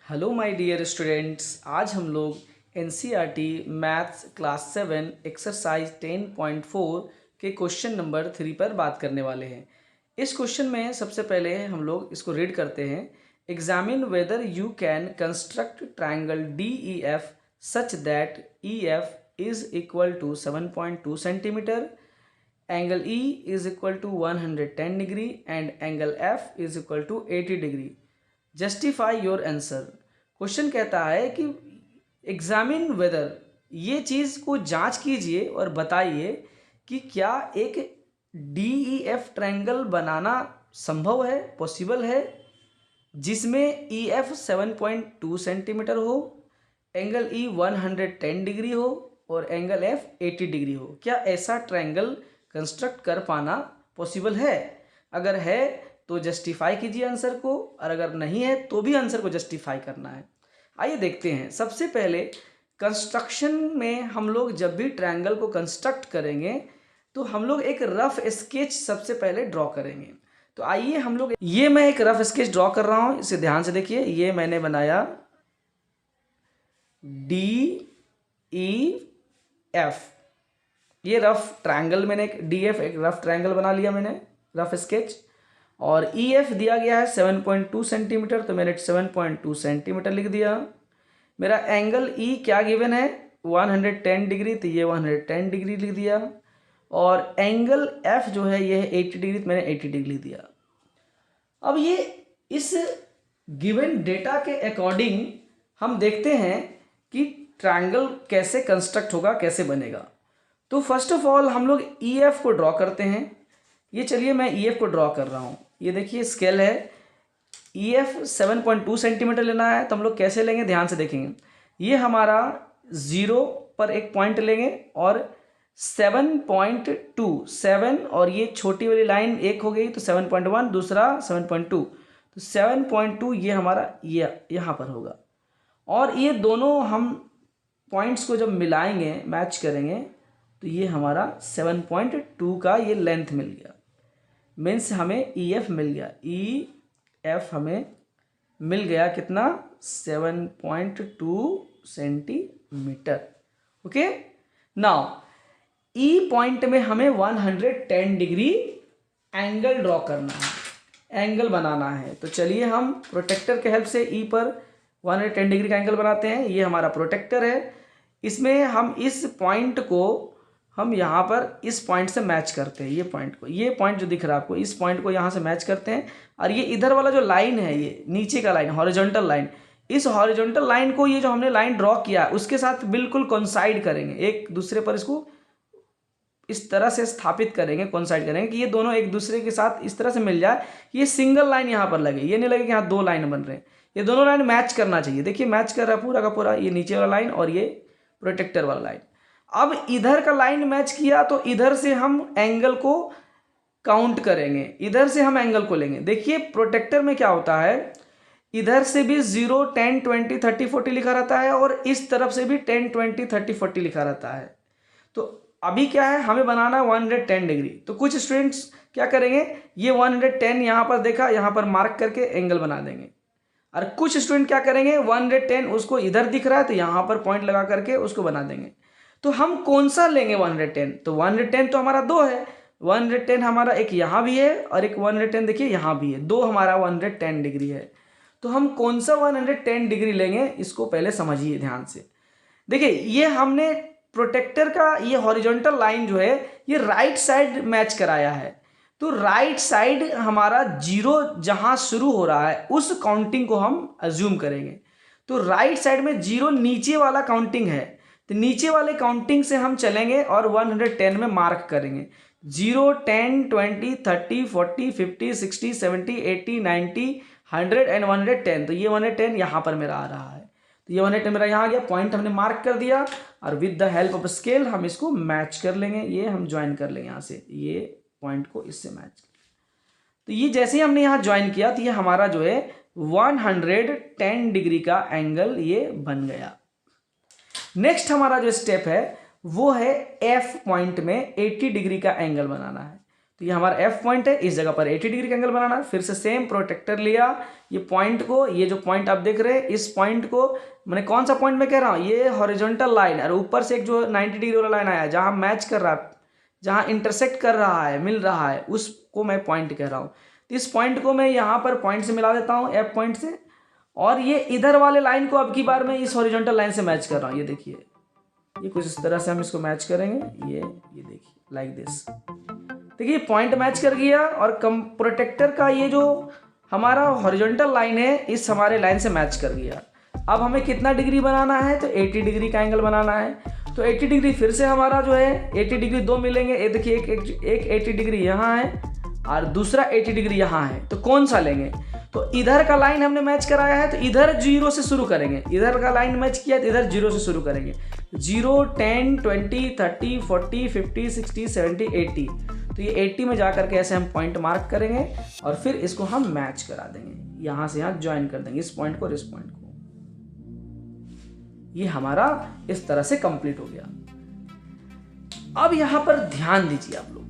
Hello my dear students, आज हम लोग एनसीईआरटी मैथ्स क्लास 7 एक्सरसाइज 10.4 के क्वेश्चन नंबर 3 पर बात करने वाले हैं। इस क्वेश्चन में सबसे पहले हम लोग इसको रीड करते हैं। Examine whether you can construct triangle D E F such that E F is equal to 7.2 centimetre, angle E is equal to 110 degree and angle F is equal to 80 degree. Justify your answer. Question कहता है कि examine weather, ये चीज़ को जांच कीजिए और बताइए कि क्या एक डी ई एफ ट्रायंगल बनाना संभव है, पॉसिबल है, जिसमें ई एफ 7.2 सेंटीमीटर हो, एंगल ई 110 डिग्री हो और एंगल एफ 80 डिग्री हो। क्या ऐसा ट्रायंगल कंस्ट्रक्ट कर पाना पॉसिबल है? अगर है तो जस्टिफाई कीजिए आंसर को, और अगर नहीं है तो भी आंसर को जस्टिफाई करना है। आइए देखते हैं। सबसे पहले कंस्ट्रक्शन में हम लोग जब भी ट्रायंगल को कंस्ट्रक्ट करेंगे तो हम लोग एक रफ स्केच सबसे पहले ड्रॉ करेंगे। तो आइए हम लोग, ये मैं एक रफ स्केच ड्रॉ कर रहा हूँ, इसे ध्यान से देखिए। ये मैंने बनाया डी ई एफ, ये रफ ट्रायंगल, मैंने एक डी एफ, एक रफ ट्रायंगल बना लिया मैंने, रफ स्केच। और ई एफ दिया गया है 7.2 सेंटीमीटर, तो मैंने 7.2 सेंटीमीटर लिख दिया। मेरा एंगल ई क्या गिवन है, 110 डिग्री, तो ये 110 डिग्री लिख दिया। और एंगल एफ जो है ये है 80 डिग्री, तो मैंने 80 डिग्री लिख दिया। अब ये इस गिवन डेटा के अकॉर्डिंग हम देखते हैं कि ट्रायंगल कैसे कंस्ट्रक्ट होगा, कैसे बनेगा। तो फर्स्ट ऑफ ऑल हम लोग ई एफ को ड्रॉ करते हैं। ये चलिए मैं ई एफ को ड्रॉ कर रहा हूँ। ये देखिए स्केल है, ई एफ 7.2 सेंटीमीटर लेना है, तो हम लोग कैसे लेंगे, ध्यान से देखेंगे। ये हमारा 0 पर एक पॉइंट लेंगे और 7.2, 7 और ये छोटी वाली लाइन एक हो गई तो 7.1, दूसरा 7.2, तो 7.2 ये हमारा ये यहाँ पर होगा। और ये दोनों हम पॉइंट्स को जब मिलाएंगे, मैच करेंगे, तो ये हमारा 7.2 का ये लेंथ मिल गया। मीन्स हमें ई एफ मिल गया, ई एफ हमें मिल गया कितना, 7.2 सेंटीमीटर। ओके, नाउ ई पॉइंट में हमें 110 डिग्री एंगल ड्रॉ करना है, एंगल बनाना है। तो चलिए हम प्रोटेक्टर के हेल्प से ई पर 110 डिग्री का एंगल बनाते हैं। ये हमारा प्रोटेक्टर है, इसमें हम इस पॉइंट को हम यहाँ पर इस पॉइंट से मैच करते हैं। ये पॉइंट को, ये पॉइंट जो दिख रहा है आपको, इस पॉइंट को यहाँ से मैच करते हैं। और ये इधर वाला जो लाइन है, ये नीचे का लाइन, हॉरिजॉन्टल लाइन, इस हॉरिजॉन्टल लाइन को, ये जो हमने लाइन ड्रॉ किया है उसके साथ बिल्कुल कोइंसाइड करेंगे, एक दूसरे पर इसको इस तरह से स्थापित करेंगे, कोइंसाइड करेंगे कि ये दोनों एक दूसरे के साथ इस तरह से मिल जाए, ये सिंगल लाइन यहाँ पर लगे, ये नहीं लगे कि यहाँ दो लाइन बन रहे हैं। ये दोनों लाइन मैच करना चाहिए। देखिए मैच कर रहा है पूरा का पूरा, ये नीचे वाला लाइन और ये प्रोटेक्टर वाला लाइन। अब इधर का लाइन मैच किया तो इधर से हम एंगल को काउंट करेंगे, इधर से हम एंगल को लेंगे। देखिए प्रोटेक्टर में क्या होता है, इधर से भी 0, 10, 20, 30, 40 लिखा रहता है और इस तरफ से भी 10, 20, 30, 40 लिखा रहता है। तो अभी क्या है, हमें बनाना 110 डिग्री। तो कुछ स्टूडेंट्स क्या करेंगे, ये 110 यहाँ पर देखा, यहाँ पर मार्क करके एंगल बना देंगे। और कुछ स्टूडेंट क्या करेंगे, 110 उसको इधर दिख रहा है तो यहाँ पर पॉइंट लगा करके उसको बना देंगे। तो हम कौन सा लेंगे 110, तो 110 तो हमारा दो है, 110 हमारा एक यहाँ भी है और एक 110 देखिए यहाँ भी है, दो हमारा 110 डिग्री है। तो हम कौन सा 110 डिग्री लेंगे, इसको पहले समझिए ध्यान से। देखिए ये हमने प्रोटेक्टर का ये हॉरिजॉन्टल लाइन जो है ये राइट साइड मैच कराया है। तो राइट साइड हमारा 0 जहाँ शुरू हो रहा है उस काउंटिंग को हम अज्यूम करेंगे। तो राइट साइड में 0 नीचे वाला काउंटिंग है, तो नीचे वाले काउंटिंग से हम चलेंगे और 110 में मार्क करेंगे। 0, 10, 20, 30, 40, 50, 60, 70, 80, 90, 100 एंड 110। तो ये 110 यहाँ पर मेरा आ रहा है, तो ये 110 मेरा यहाँ आ गया, पॉइंट हमने मार्क कर दिया। और with the help of scale हम इसको मैच कर लेंगे, ये हम ज्वाइन कर लेंगे यहाँ से, ये पॉइंट को इससे मैच। तो ये जैसे ही हमने यहाँ ज्वाइन किया तो ये हमारा जो है 110 डिग्री का एंगल ये बन गया। नेक्स्ट हमारा जो स्टेप है वो है एफ पॉइंट में 80 डिग्री का एंगल बनाना है। तो ये हमारा एफ पॉइंट है, इस जगह पर 80 डिग्री का एंगल बनाना है। फिर से सेम प्रोटेक्टर लिया, ये पॉइंट को, ये जो पॉइंट आप देख रहे हैं इस पॉइंट को, मैंने कौन सा पॉइंट में कह रहा हूँ, ये हॉरिजॉन्टल लाइन और ऊपर से एक जो 90 डिग्री वाला लाइन आया जहाँ मैच कर रहा है, जहाँ इंटरसेक्ट कर रहा है, मिल रहा है, उसको मैं पॉइंट कह रहा हूँ। तो इस पॉइंट को मैं यहाँ पर पॉइंट से मिला देता हूँ, एफ पॉइंट से, और ये इधर वाले लाइन को अब की बार मैं इस हॉरिजॉन्टल लाइन से मैच कर रहा हूँ। ये देखिए, ये कुछ इस तरह से हम इसको मैच करेंगे, ये देखिए लाइक दिस। देखिए पॉइंट मैच कर गया और प्रोटेक्टर का ये जो हमारा हॉरिजॉन्टल लाइन है इस हमारे लाइन से मैच कर गया। अब हमें कितना डिग्री बनाना है, तो 80 डिग्री का एंगल बनाना है। तो 80 डिग्री फिर से हमारा जो है 80 डिग्री दो मिलेंगे, ये देखिए एक 80 डिग्री यहाँ है और दूसरा 80 डिग्री यहाँ है। तो कौन सा लेंगे, तो इधर का लाइन हमने मैच कराया है तो इधर 0 से शुरू करेंगे, इधर का लाइन मैच किया तो इधर 0 से शुरू करेंगे। 0, 10, 20, 30, 40, 50, 60, 70, 80। तो ये 80 में जा करके ऐसे हम पॉइंट मार्क करेंगे और फिर इसको हम मैच करा देंगे, यहाँ से यहाँ ज्वाइन कर देंगे इस पॉइंट को और इस पॉइंट को। ये हमारा इस तरह से कंप्लीट हो गया। अब यहां पर ध्यान दीजिए आप लोग,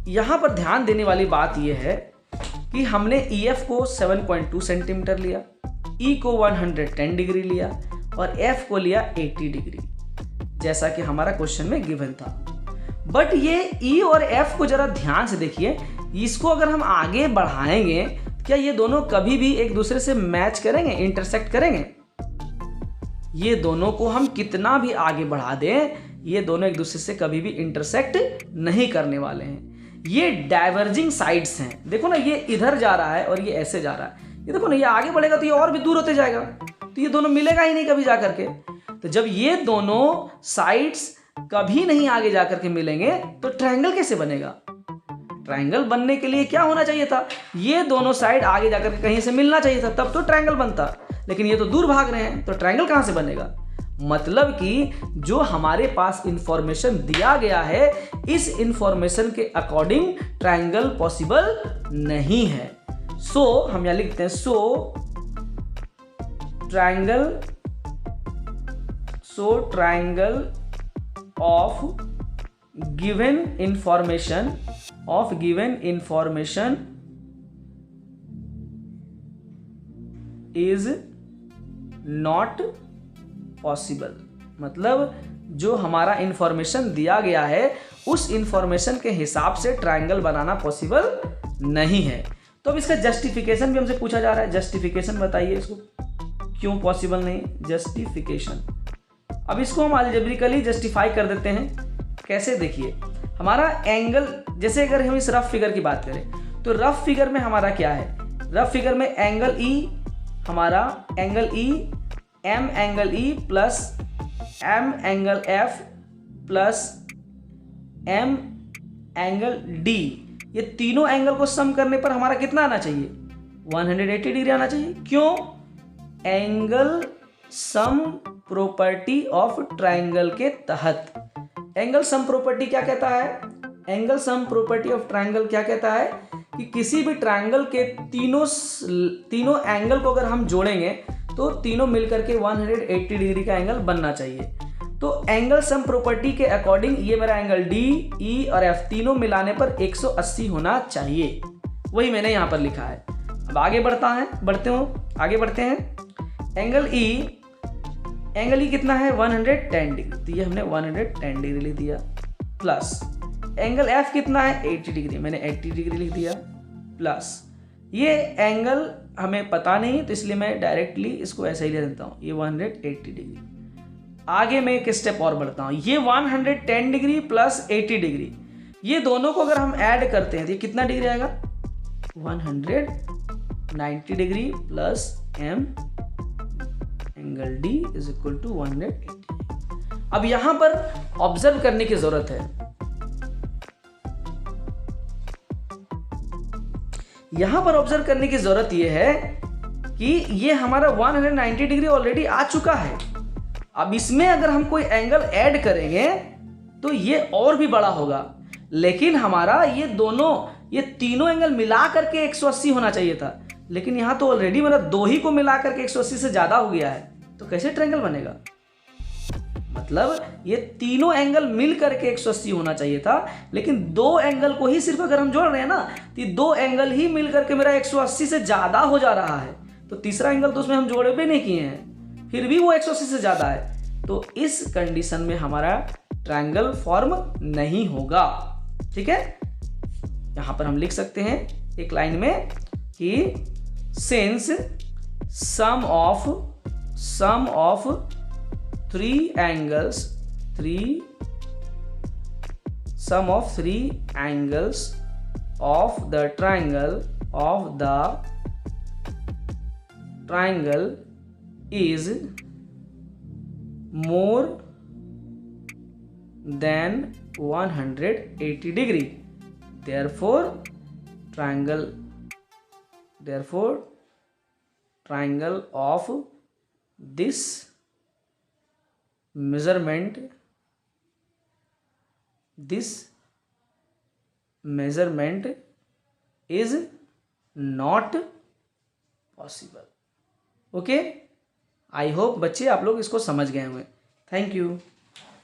यहां पर ध्यान देने वाली बात यह है कि हमने EF को 7.2 सेंटीमीटर लिया, E को 110 डिग्री लिया और F को लिया 80 डिग्री, जैसा कि हमारा क्वेश्चन में गिवन था। बट ये E और F को जरा ध्यान से देखिए, इसको अगर हम आगे बढ़ाएंगे क्या ये दोनों कभी भी एक दूसरे से मैच करेंगे, इंटरसेक्ट करेंगे? ये दोनों को हम कितना भी आगे बढ़ा दें, ये दोनों एक दूसरे से कभी भी इंटरसेक्ट नहीं करने वाले हैं। ये डाइवर्जिंग साइड्स हैं। देखो ना, ये इधर जा रहा है और ये ऐसे जा रहा है। ये देखो ना, ये आगे बढ़ेगा तो ये और भी दूर होते जाएगा, तो ये दोनों मिलेगा ही नहीं कभी जा करके। तो जब ये दोनों साइड्स कभी नहीं आगे जा करके मिलेंगे तो ट्रायंगल कैसे बनेगा? ट्रायंगल बनने के लिए क्या होना चाहिए था, ये दोनों साइड आगे जाकर कहीं से मिलना चाहिए था, तब तो ट्रायंगल बनता। लेकिन ये तो दूर भाग रहे हैं, तो ट्रायंगल कहां से बनेगा? मतलब कि जो हमारे पास इंफॉर्मेशन दिया गया है, इस इंफॉर्मेशन के अकॉर्डिंग ट्रायंगल पॉसिबल नहीं है। सो हम यहां लिखते हैं, so triangle of given information is not possible. मतलब जो हमारा इंफॉर्मेशन दिया गया है उस इंफॉर्मेशन के हिसाब से ट्रायंगल बनाना पॉसिबल नहीं है। तो अब इसका जस्टिफिकेशन भी हमसे पूछा जा रहा है। जस्टिफिकेशन बताइए, इसको क्यों पॉसिबल नहीं, जस्टिफिकेशन। अब इसको हम अलजेब्रिकली जस्टिफाई कर देते हैं। कैसे, देखिए हमारा एंगल, जैसे अगर हम इस रफ फिगर की बात करें तो रफ फिगर में हमारा क्या है, रफ फिगर में एंगल E, हमारा angle E, M angle E plus M angle F plus M angle D, ये तीनों एंगल को सम करने पर हमारा कितना आना चाहिए, 180 डिग्री आना चाहिए। क्यों? Angle sum property of triangle के तहत। एंगल सम प्रॉपर्टी क्या कहता है, angle sum property of triangle क्या कहता है कि किसी भी ट्रायंगल के तीनों एंगल को अगर हम जोड़ेंगे तो तीनों मिलकर के 180 डिग्री का एंगल बनना चाहिए। तो एंगल सम प्रॉपर्टी के अकॉर्डिंग ये मेरा एंगल D, E और F तीनों मिलाने पर 180 होना चाहिए। वही मैंने यहाँ पर लिखा है। अब आगे आगे बढ़ते हैं। एंगल E कितना है, 110 डिग्री, तो ये हमने 110 डिग्री लिख दिया, प्लस एंगल F कितना है, 80 डिग्री, मैंने 80 डिग्री लिख दिया, प्लस ये एंगल हमें पता नहीं तो इसलिए मैं डायरेक्टली इसको ऐसे ही ले देता हूँ, ये 180 डिग्री। आगे मैं एक स्टेप और बढ़ता हूँ, ये 110 डिग्री प्लस 80 डिग्री, ये दोनों को अगर हम ऐड करते हैं तो ये कितना डिग्री आएगा, 190 degree plus M angle D is equal to 180। अब यहां पर ऑब्जर्व करने की जरूरत है, यहां पर ऑब्जर्व करने की जरूरत यह है कि ये हमारा 190 डिग्री ऑलरेडी आ चुका है। अब इसमें अगर हम कोई एंगल ऐड करेंगे तो ये और भी बड़ा होगा, लेकिन हमारा ये तीनों एंगल मिला करके 180 होना चाहिए था, लेकिन यहां तो ऑलरेडी मेरा दो ही को मिला करके 180 से ज्यादा हो गया है, तो कैसे ट्रायंगल बनेगा? मतलब ये तीनों एंगल मिल करके 180 होना चाहिए था, लेकिन दो एंगल को ही सिर्फ अगर हम जोड़ रहे हैं ना, तो ये दो एंगल ही मिल करके मेरा 180 से ज़्यादा हो जा रहा है। तो तीसरा एंगल तो उसमें हम जोड़े भी नहीं किए हैं, फिर भी वो 180 से ज़्यादा है। तो इस कंडीशन में हमारा ट्रायंगल फॉर्म नहीं होगा। ठीक है, यहाँ पर हम लिख सकते हैं एक लाइन में कि since sum of three angles of the triangle is more than 180 degree, therefore triangle of this measurement is not possible. Okay, I hope बच्चे आप लोग इसको समझ गए होंगे। Thank you.